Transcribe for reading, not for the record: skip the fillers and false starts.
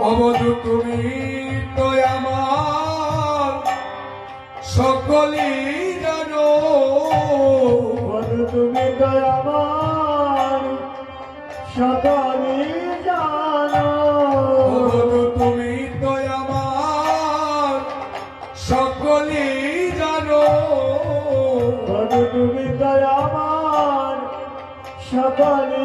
অবধু তুমি তো আমার সকলই জানো, বধু তুমি তো আমার সকলই জানো, অবধু তুমি তো আমার সকলই জানো, বধু তুমি তো আমার সকলই